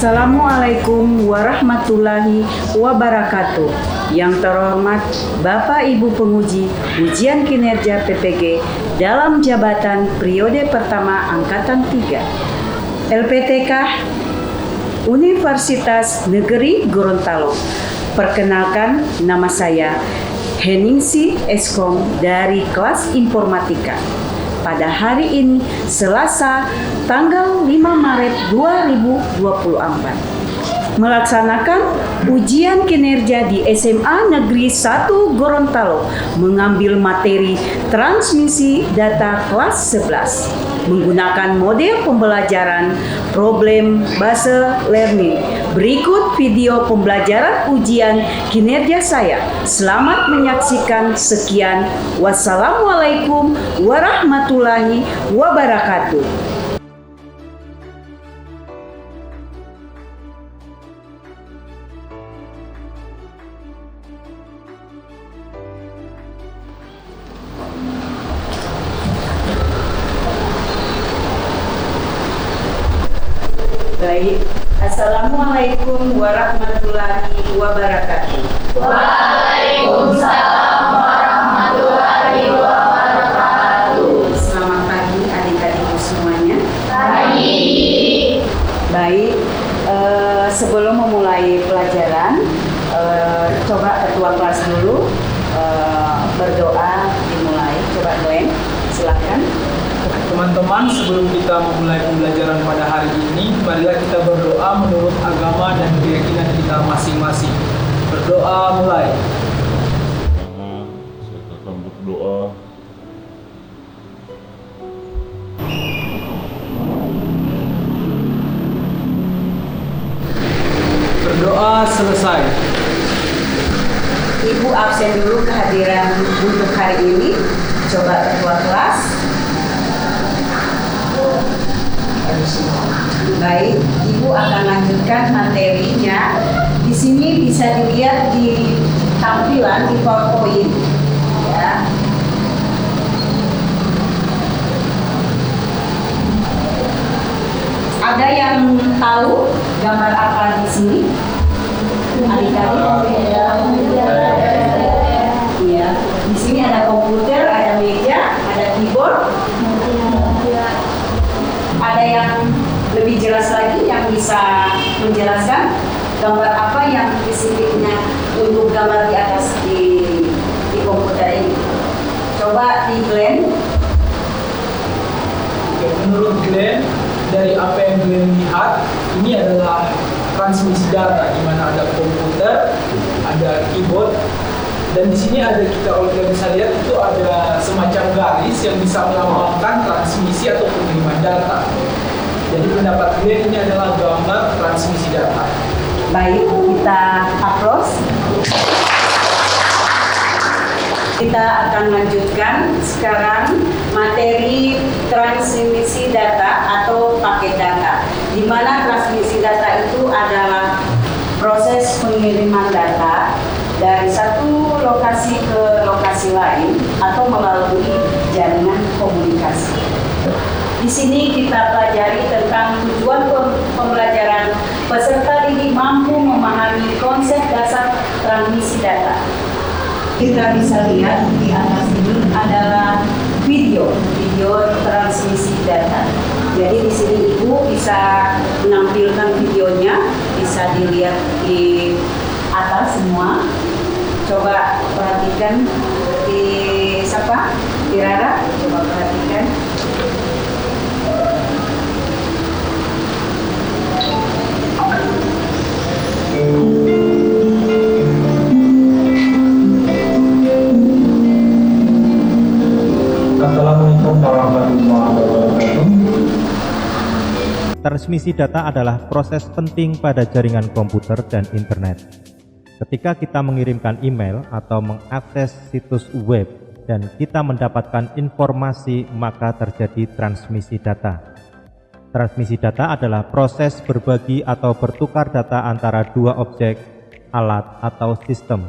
Assalamualaikum warahmatullahi wabarakatuh. Yang terhormat Bapak Ibu penguji ujian kinerja PPG dalam jabatan periode pertama Angkatan 3 LPTK Universitas Negeri Gorontalo. Perkenalkan, nama saya Heningsi Eskom dari kelas Informatika. Pada hari ini, Selasa, tanggal 5 Maret 2024, melaksanakan ujian kinerja di SMA Negeri 1 Gorontalo, mengambil materi transmisi data kelas 11, menggunakan model pembelajaran problem based learning. Berikut video pembelajaran ujian kinerja saya. Selamat menyaksikan. Sekian. Wassalamualaikum warahmatullahi wabarakatuh. Baik, Assalamualaikum warahmatullahi wabarakatuh. Waalaikumsalam warahmatullahi wabarakatuh. Selamat pagi adik-adikku semuanya. Pagi. Baik, sebelum memulai pelajaran, coba ketua kelas dulu berdoa dimulai. Coba Glenn, silakan. Teman-teman, sebelum kita memulai pembelajaran pada hari ini, marilah kita berdoa menurut agama dan keyakinan kita masing-masing. Berdoa mulai. Saya akan berdoa. Berdoa selesai. Ibu absen dulu kehadiran untuk hari ini. Coba ketua kelas. Baik, Ibu akan lanjutkan materinya. Di sini bisa dilihat di tampilan di PowerPoint, ya. Ada yang tahu gambar apa di sini? Adik-adik? Iya. Di sini ada komputer, ada meja, ada keyboard. Ada yang lebih jelas lagi yang bisa menjelaskan gambar apa yang spesifiknya untuk gambar di atas di komputer ini? Coba di Glenn. Oke, menurut Glenn, dari apa yang Glenn lihat, ini adalah transmisi data, di mana ada komputer, ada keyboard, dan di sini ada kita bisa lihat itu ada semacam garis yang bisa melambangkan transmisi atau pengiriman data. Jadi pendapat Glenn ini adalah gambar transmisi data. Baik, kita upload. Kita akan lanjutkan sekarang materi transmisi data atau paket data. Di mana transmisi data itu adalah proses pengiriman data dari satu lokasi ke lokasi lain atau melalui jaringan komunikasi. Di sini kita pelajari tentang tujuan pembelajaran. Peserta didik mampu memahami konsep dasar transmisi data. Kita bisa lihat di atas ini adalah video transmisi data. Jadi di sini Ibu bisa menampilkan videonya, bisa dilihat di atas semua. Coba perhatikan di siapa? Di Rara, coba perhatikan. Assalamualaikum warahmatullahi wabarakatuh. Transmisi data adalah proses penting pada jaringan komputer dan internet. Ketika kita mengirimkan email atau mengakses situs web dan kita mendapatkan informasi, maka terjadi transmisi data. Transmisi data adalah proses berbagi atau bertukar data antara dua objek, alat, atau sistem.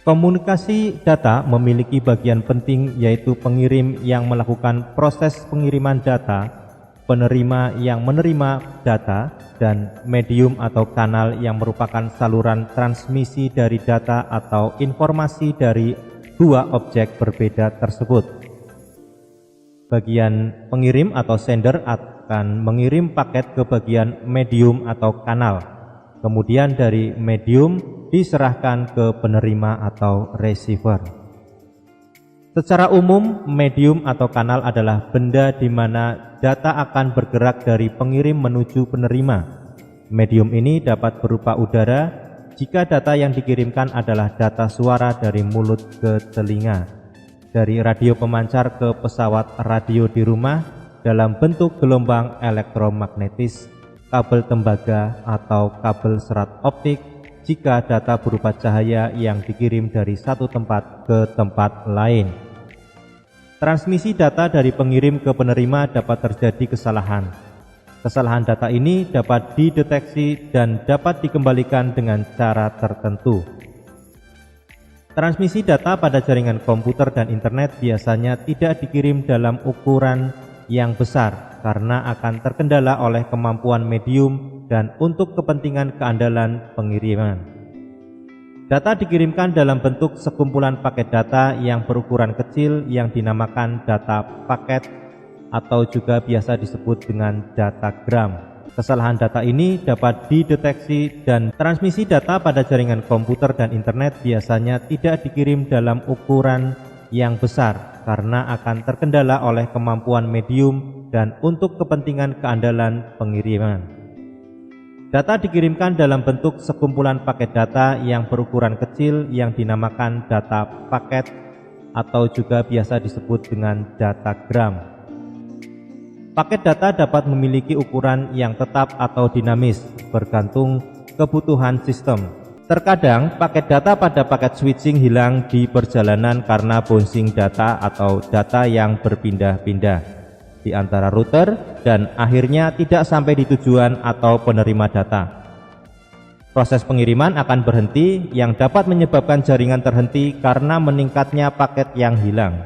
Komunikasi data memiliki bagian penting, yaitu pengirim yang melakukan proses pengiriman data, penerima yang menerima data, dan medium atau kanal yang merupakan saluran transmisi dari data atau informasi dari dua objek berbeda tersebut. Bagian pengirim atau sender akan mengirim paket ke bagian medium atau kanal. Kemudian dari medium diserahkan ke penerima atau receiver. Secara umum, medium atau kanal adalah benda di mana data akan bergerak dari pengirim menuju penerima. Medium ini dapat berupa udara jika data yang dikirimkan adalah data suara dari mulut ke telinga, dari radio pemancar ke pesawat radio di rumah dalam bentuk gelombang elektromagnetis, kabel tembaga atau kabel serat optik jika data berupa cahaya yang dikirim dari satu tempat ke tempat lain. Transmisi data dari pengirim ke penerima dapat terjadi kesalahan. Kesalahan data ini dapat dideteksi dan dapat dikembalikan dengan cara tertentu. Transmisi data pada jaringan komputer dan internet biasanya tidak dikirim dalam ukuran yang besar karena akan terkendala oleh kemampuan medium dan untuk kepentingan keandalan pengiriman. Data dikirimkan dalam bentuk sekumpulan paket data yang berukuran kecil yang dinamakan data paket atau juga biasa disebut dengan datagram. Kesalahan data ini dapat dideteksi dan transmisi data pada jaringan komputer dan internet biasanya tidak dikirim dalam ukuran yang besar karena akan terkendala oleh kemampuan medium dan untuk kepentingan keandalan pengiriman. Data dikirimkan dalam bentuk sekumpulan paket data yang berukuran kecil yang dinamakan data paket atau juga biasa disebut dengan datagram. Paket data dapat memiliki ukuran yang tetap atau dinamis bergantung kebutuhan sistem. Terkadang paket data pada paket switching hilang di perjalanan karena bouncing data atau data yang berpindah-pindah di antara router dan akhirnya tidak sampai di tujuan atau penerima data. Proses pengiriman akan berhenti yang dapat menyebabkan jaringan terhenti karena meningkatnya paket yang hilang.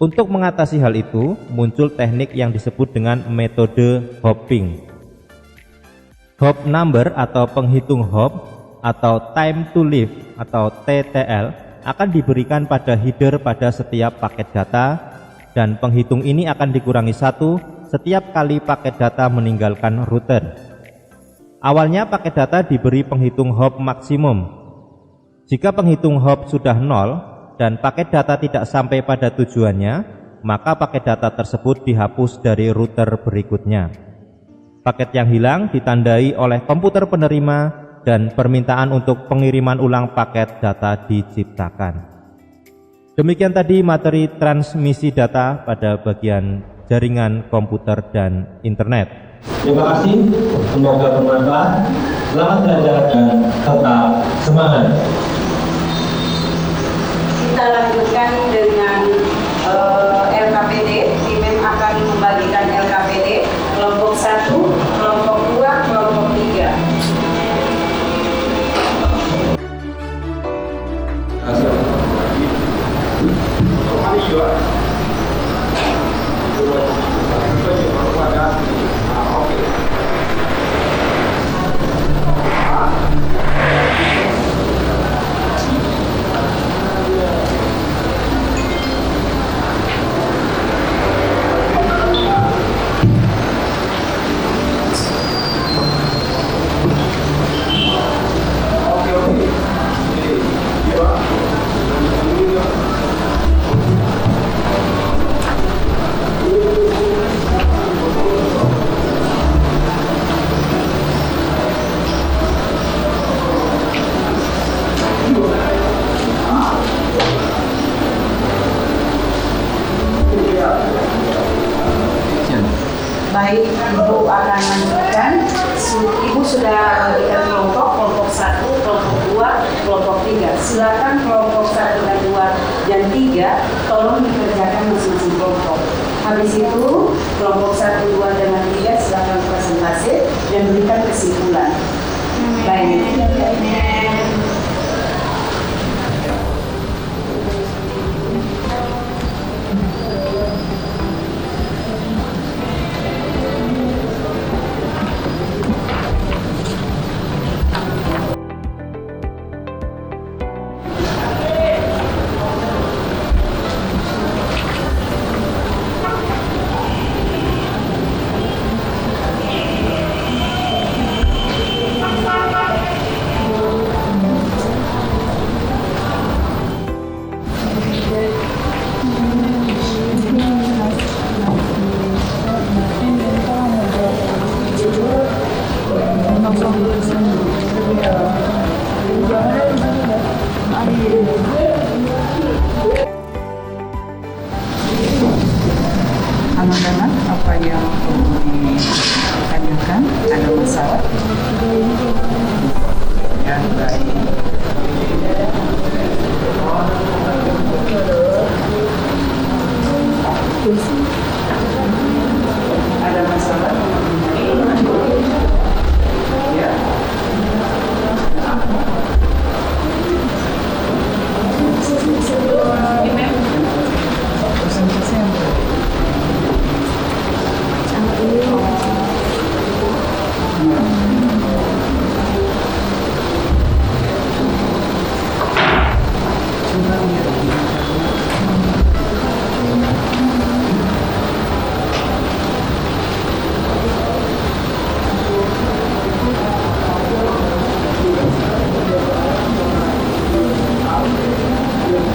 Untuk mengatasi hal itu, muncul teknik yang disebut dengan metode hopping. Hop number atau penghitung hop atau time to live atau TTL akan diberikan pada header pada setiap paket data dan penghitung ini akan dikurangi 1 setiap kali paket data meninggalkan router. Awalnya paket data diberi penghitung hop maksimum. Jika penghitung hop sudah 0 dan paket data tidak sampai pada tujuannya, maka paket data tersebut dihapus dari router berikutnya. Paket yang hilang ditandai oleh komputer penerima dan permintaan untuk pengiriman ulang paket data diciptakan. Demikian tadi materi transmisi data pada bagian jaringan komputer dan internet. Terima kasih, semoga bermanfaat. Selamat belajar dan tetap semangat. Kita lanjutkan dengan LKPD. Tim akan membagikan LKPD kelompok 1, kelompok 2, kelompok 3. Baik, Ibu akan lanjutkan. Ibu sudah bagikan kelompok 1, kelompok 2, kelompok 3. Silakan kelompok 1 dan 2 dan 3 tolong dikerjakan masing-masing kelompok. Habis itu kelompok 1, 2 dan 3 silakan presentasi dan berikan kesimpulan. Baik. Anak-anak, apa yang perlu ditanyakan? Ada masalah? Ya, baik. Ada masalah? Ya.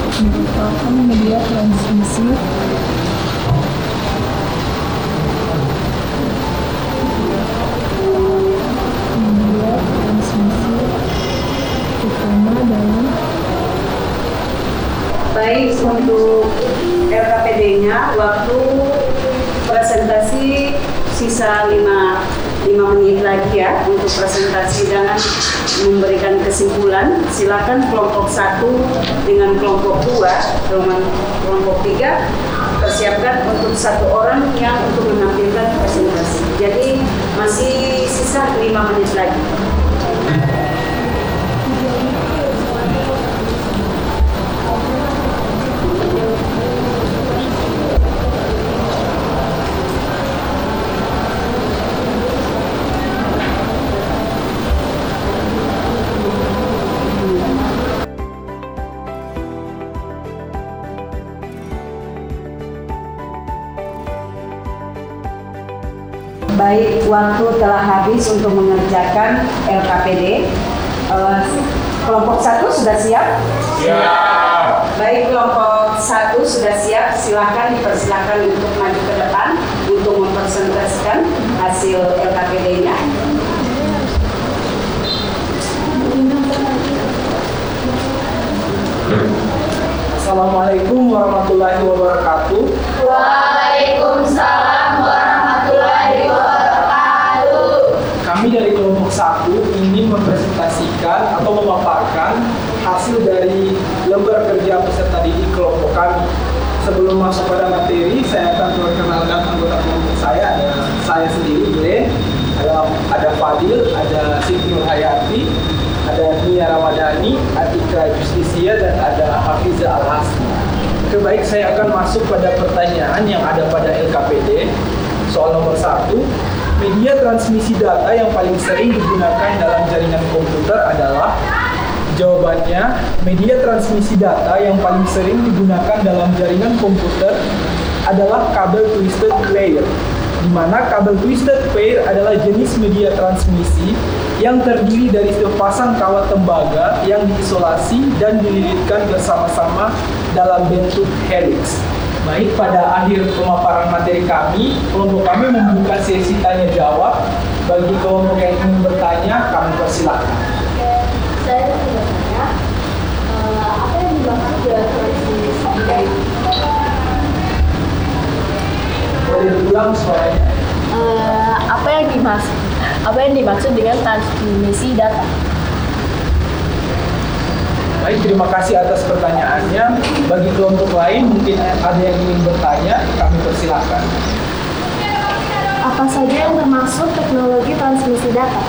Presentasi yang merupakan media transmisi utama dalam Baik, untuk LKPD-nya waktu presentasi sisa 5 menit lagi ya untuk presentasi dengan memberikan kesimpulan. Silakan kelompok 1 dengan kelompok 2 dengan kelompok 3 persiapkan untuk 1 orang yang untuk menampilkan presentasi. Jadi masih sisa 5 menit lagi. Baik, waktu telah habis untuk mengerjakan LKPD. Kelompok 1 sudah siap? Siap. Baik, kelompok 1 sudah siap. Silakan dipersilakan untuk maju ke depan untuk mempresentasikan hasil LKPD-nya. Assalamualaikum warahmatullahi wabarakatuh. Waalaikumsalam warahmatullahi wabarakatuh. Kami dari kelompok 1 ingin mempresentasikan atau memaparkan hasil dari lembar kerja peserta didik kelompok kami. Sebelum masuk pada materi, saya akan memperkenalkan anggota kelompok saya. Ada saya sendiri, Glenn, ada Fadil, ada Siti Nurhayati, ada Nia Ramadhani, Atika Justisia, dan ada Hafiza Al-Hasni. Oke, baik, saya akan masuk pada pertanyaan yang ada pada LKPD. Soal nomor 1, media transmisi data yang paling sering digunakan dalam jaringan komputer adalah? Jawabannya, media transmisi data yang paling sering digunakan dalam jaringan komputer adalah kabel twisted pair, di mana kabel twisted pair adalah jenis media transmisi yang terdiri dari sepasang kawat tembaga yang diisolasi dan dililitkan bersama-sama dalam bentuk helix. Baik, pada akhir pemaparan materi kami, kelompok kami membuka sesi tanya jawab. Bagi kelompok yang ingin bertanya, kami persilakan. Saya ingin bertanya, apa yang dimaksud dengan transmisi data? Boleh diulang suaranya? Apa yang dimaksud dengan transmisi data? Baik, terima kasih atas pertanyaannya. Bagi kelompok lain, mungkin ada yang ingin bertanya, kami persilakan. Apa saja yang termasuk teknologi transmisi data?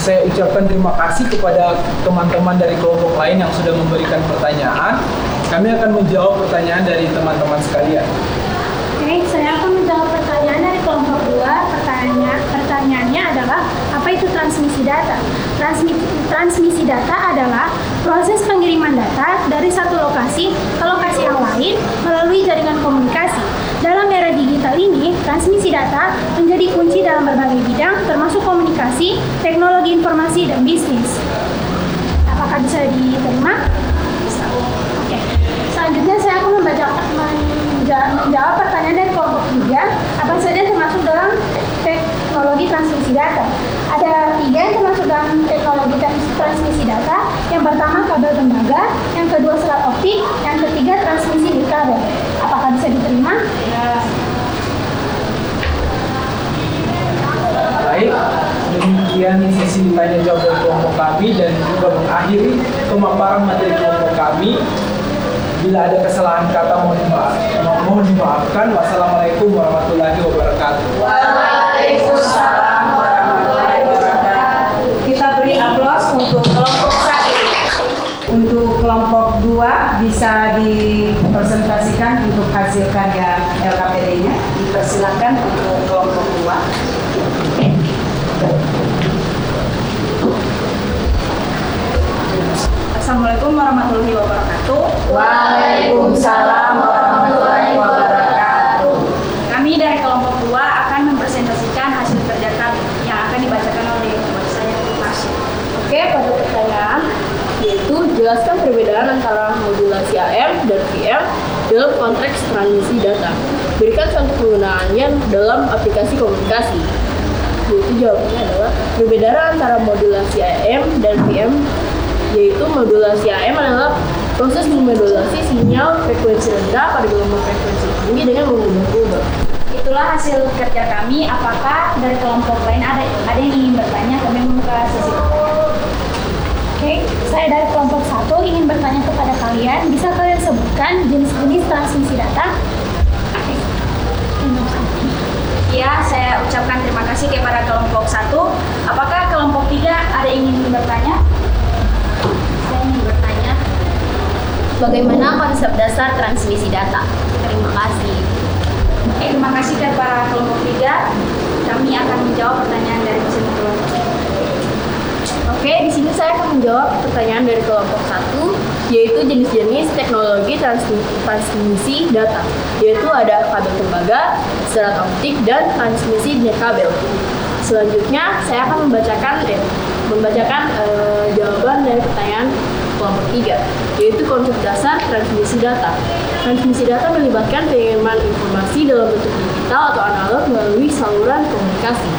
Saya ucapkan terima kasih kepada teman-teman dari kelompok lain yang sudah memberikan pertanyaan. Kami akan menjawab pertanyaan dari teman-teman sekalian. Oke, saya akan menjawab pertanyaan dari kelompok 2. Pertanyaannya adalah, apa itu transmisi data? Transmisi data adalah proses pengiriman data dari satu lokasi ke lokasi yang lain melalui jaringan komunikasi. Dalam era digital ini, transmisi data menjadi kunci dalam berbagai bidang, termasuk komunikasi, teknologi informasi, dan bisnis. Apakah bisa diterima? Bisa. Oke. Selanjutnya saya akan menjawab pertanyaan dari kelompok 3. Apa saja termasuk dalam teknologi transmisi data? Ada 3 yang termasuk dalam teknologi transmisi data. Yang pertama, kabel tembaga. yang kedua serat optik, yang ketiga transmisi di kabel. Apakah bisa diterima? Baik, demikian sesi tanya jawab dari kelompok kami dan juga mengakhiri pemaparan materi kelompok kami. Bila ada kesalahan kata mohon dimaafkan. Wassalamualaikum warahmatullahi wabarakatuh. Waalaikumsalam warahmatullahi wabarakatuh. Kita beri aplaus untuk kelompok 1. Untuk kelompok 2 bisa dipresentasikan untuk hasil karya LKPD-nya. Dipersilakan untuk kelompok 2. Assalamualaikum warahmatullahi wabarakatuh. Waalaikumsalam warahmatullahi wabarakatuh. Kami dari kelompok 2 akan mempresentasikan hasil kerja kami yang akan dibacakan oleh saya masing. Oke, pada pertanyaan yaitu jelaskan perbedaan antara modulasi AM dan VM dalam konteks transmisi data. Berikan contoh penggunaannya dalam aplikasi komunikasi. Yaitu jawabannya adalah perbedaan antara modulasi AM dan VM, yaitu modulasi AM adalah proses memodulasi sinyal frekuensi rendah pada gelombang frekuensi tinggi dengan mengubah-ubah. Itulah hasil kerja kami. Apakah dari kelompok lain ada yang ingin bertanya? Kami membuka sesi pertanyaan. Oke, saya dari kelompok 1 ingin bertanya kepada kalian. Bisa kalian sebutkan jenis-jenis transmisi data? Ya, saya ucapkan terima kasih kepada kelompok 1. Apakah kelompok 3 ada yang ingin bertanya? Saya ingin bertanya. Bagaimana konsep dasar transmisi data? Terima kasih. Terima kasih kepada kelompok 3. Kami akan menjawab pertanyaan dari sini kelompok. Oke, di sini saya akan menjawab pertanyaan dari kelompok 1, yaitu jenis-jenis teknologi transmisi data, yaitu ada kabel tembaga, serat optik, dan transmisi nirkabel. Selanjutnya, saya akan membacakan jawaban dari pertanyaan kelompok 3, yaitu konsep dasar transmisi data. Transmisi data melibatkan pengiriman informasi dalam bentuk digital atau analog melalui saluran komunikasi.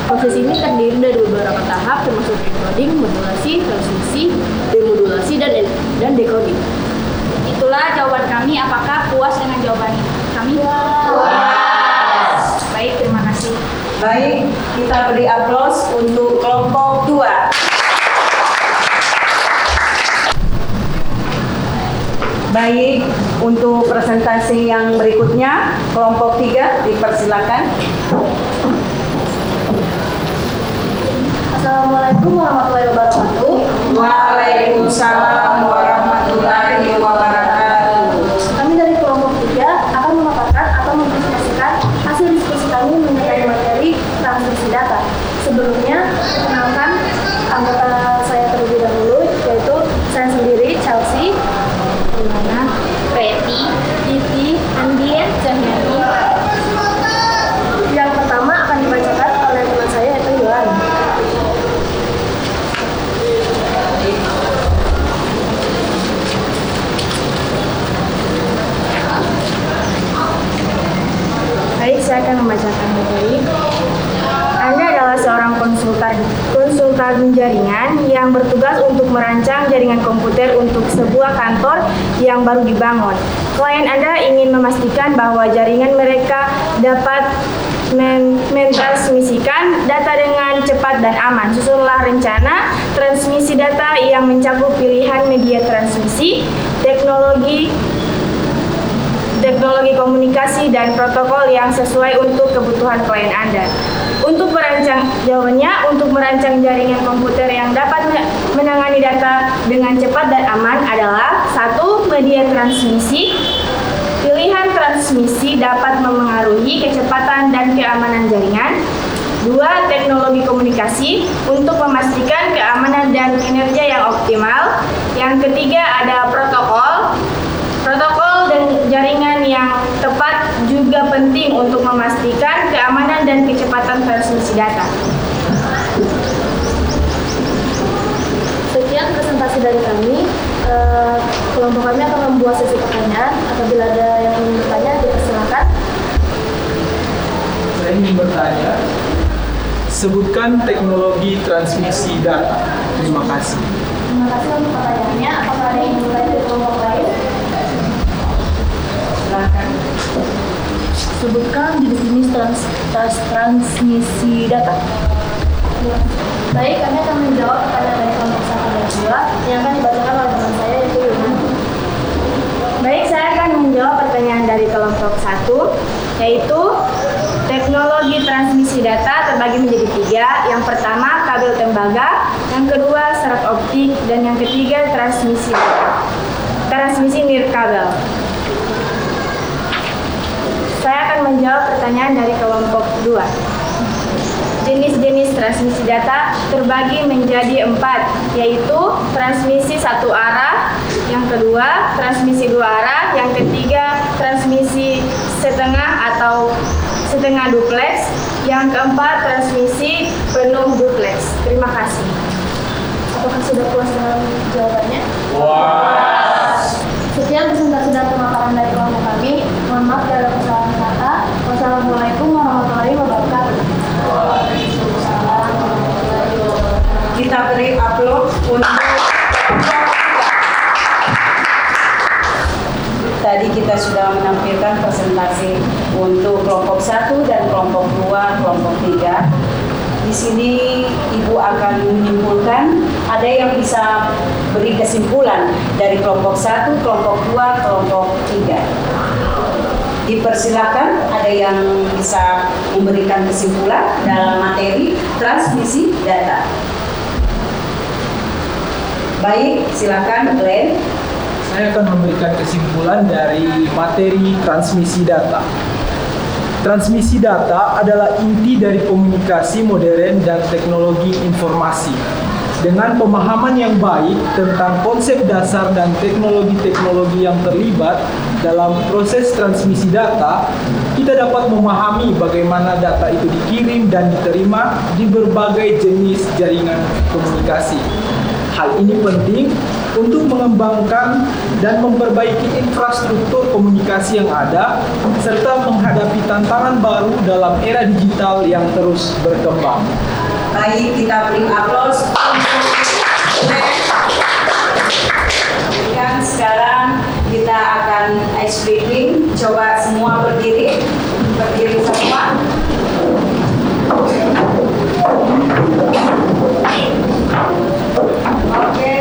Proses ini terdiri dari beberapa tahap termasuk encoding, modulasi, transmisi, demodulasi, dan decoding. Itulah jawaban kami. Apakah puas dengan jawaban kami? Puas. Baik, terima kasih. Baik, kita beri aplaus untuk kelompok 2. Baik, untuk presentasi yang berikutnya, kelompok 3 dipersilakan. Assalamualaikum warahmatullahi wabarakatuh. Waalaikumsalam warahmatullahi wabarakatuh. Kami dari kelompok 3 akan memaparkan atau mempresentasikan hasil diskusi kami mengenai materi transmisi data. Sebelumnya, perkenalkan anggota saya terlebih dahulu, yaitu saya sendiri, Chelsea, Betty, Titi, Andien, Jahnati. Yang pertama akan dibacakan oleh teman saya, yaitu Yohan. Baik, saya akan membacakan materi. Anda adalah seorang konsultan jaringan yang bertugas untuk merancang jaringan komputer untuk sebuah kantor yang baru dibangun. Klien Anda ingin memastikan bahwa jaringan mereka dapat mentransmisikan data dengan cepat dan aman. Susunlah rencana transmisi data yang mencakup pilihan media transmisi, teknologi komunikasi, dan protokol yang sesuai untuk kebutuhan klien Anda. Untuk merancang jaringan komputer yang dapat menangani data dengan cepat dan aman adalah 1. Media transmisi. Pilihan transmisi dapat memengaruhi kecepatan dan keamanan jaringan. 2. Teknologi komunikasi untuk memastikan keamanan dan kinerja yang optimal. Yang ketiga ada protokol. Protokol dan jaringan yang tepat juga penting untuk memastikan keamanan dan kecepatan transmisi data. Sekian presentasi dari kami. Kelompok kami akan membuat sesi pertanyaan. Apabila ada yang ingin bertanya, dipersilakan. Saya ingin bertanya, sebutkan teknologi transmisi data. Terima kasih. Terima kasih untuk pertanyaannya. Apakah ada yang ingin bertanya? Sebutkan jenis-jenis transmisi data. Baik, kami akan menjawab pertanyaan dari kelompok 1 dan 2 yang akan dibacakan oleh teman saya yaitu Yunan. Baik, saya akan menjawab pertanyaan dari kelompok 1 yaitu teknologi transmisi data terbagi menjadi 3. Yang pertama kabel tembaga, yang kedua serat optik, dan yang ketiga transmisi nirkabel. Saya akan menjawab pertanyaan dari kelompok 2. Jenis-jenis transmisi data terbagi menjadi 4, yaitu transmisi satu arah, yang kedua transmisi 2 arah, yang ketiga transmisi setengah atau setengah duplex, yang keempat transmisi penuh duplex. Terima kasih. Apakah sudah puas dengan jawabannya? Sekian presentasi dan pemaparan dari kelompok kami. Mohon maaf jika ada kesalahan kata. Wassalamualaikum warahmatullahi wabarakatuh. Kita beri aplaus untuk tadi kita sudah menampilkan presentasi untuk kelompok 1 dan kelompok 2, kelompok 3. Di sini Ibu akan menyimpulkan, ada yang bisa beri kesimpulan dari kelompok 1, kelompok 2, kelompok 3. Dipersilakan, ada yang bisa memberikan kesimpulan dalam materi transmisi data. Baik, silakan Glenn. Saya akan memberikan kesimpulan dari materi transmisi data. Transmisi data adalah inti dari komunikasi modern dan teknologi informasi. Dengan pemahaman yang baik tentang konsep dasar dan teknologi-teknologi yang terlibat dalam proses transmisi data, kita dapat memahami bagaimana data itu dikirim dan diterima di berbagai jenis jaringan komunikasi. Hal ini penting untuk mengembangkan dan memperbaiki infrastruktur komunikasi yang ada, serta menghadapi tantangan baru dalam era digital yang terus berkembang. Baik, kita beri aplaus untuk dan sekarang kita akan ice breaking. Coba semua berdiri semua. Oke.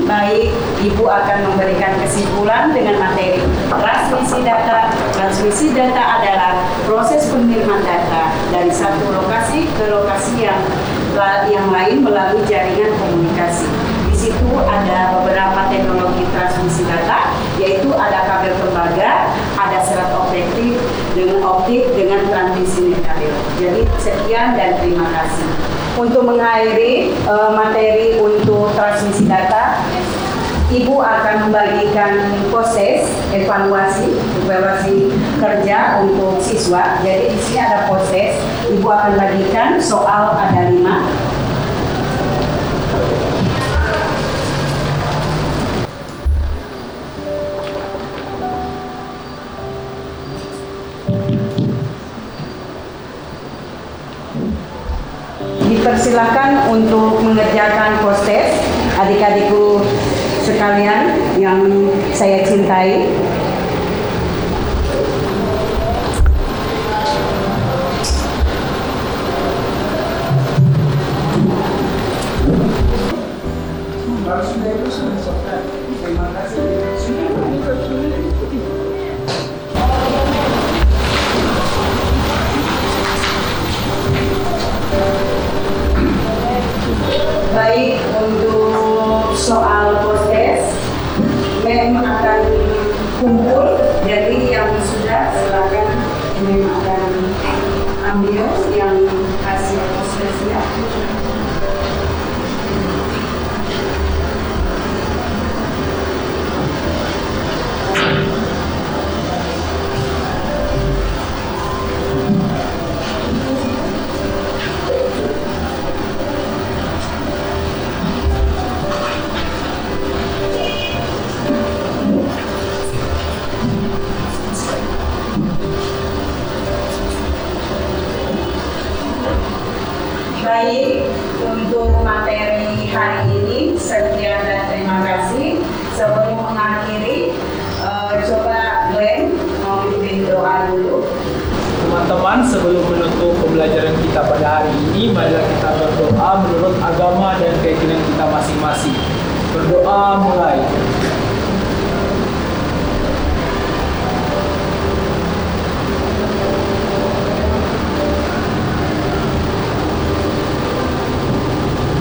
Baik, Ibu akan memberikan kesimpulan dengan materi transmisi data. Transmisi data adalah proses pengiriman data dari satu lokasi ke lokasi yang lain melalui jaringan komunikasi. Di situ ada beberapa teknologi transmisi data, yaitu ada kabel tembaga, ada serat optik dengan transmisi Sekian dan terima kasih. Untuk mengakhiri materi untuk transmisi data, Ibu akan membagikan proses evaluasi kerja untuk siswa. Jadi di sini ada proses, Ibu akan bagikan soal ada 5. Dipersilakan untuk mengerjakan proses adik-adikku sekalian yang saya cintai. Terima kasih. Baik, untuk soal proses mem akan kumpul, jadi yang sudah silakan mem akan ambil yang hasil prosesnya. Baik, untuk materi hari ini sekian dan terima kasih. Sebelum mengakhiri, coba Glenn mau pimpin doa dulu. Teman-teman, sebelum menutup pembelajaran kita pada hari ini, marilah kita berdoa menurut agama dan keyakinan kita masing-masing. Berdoa mulai.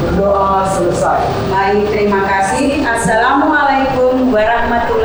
Berdoa selesai. Baik, terima kasih. Assalamualaikum warahmatullahi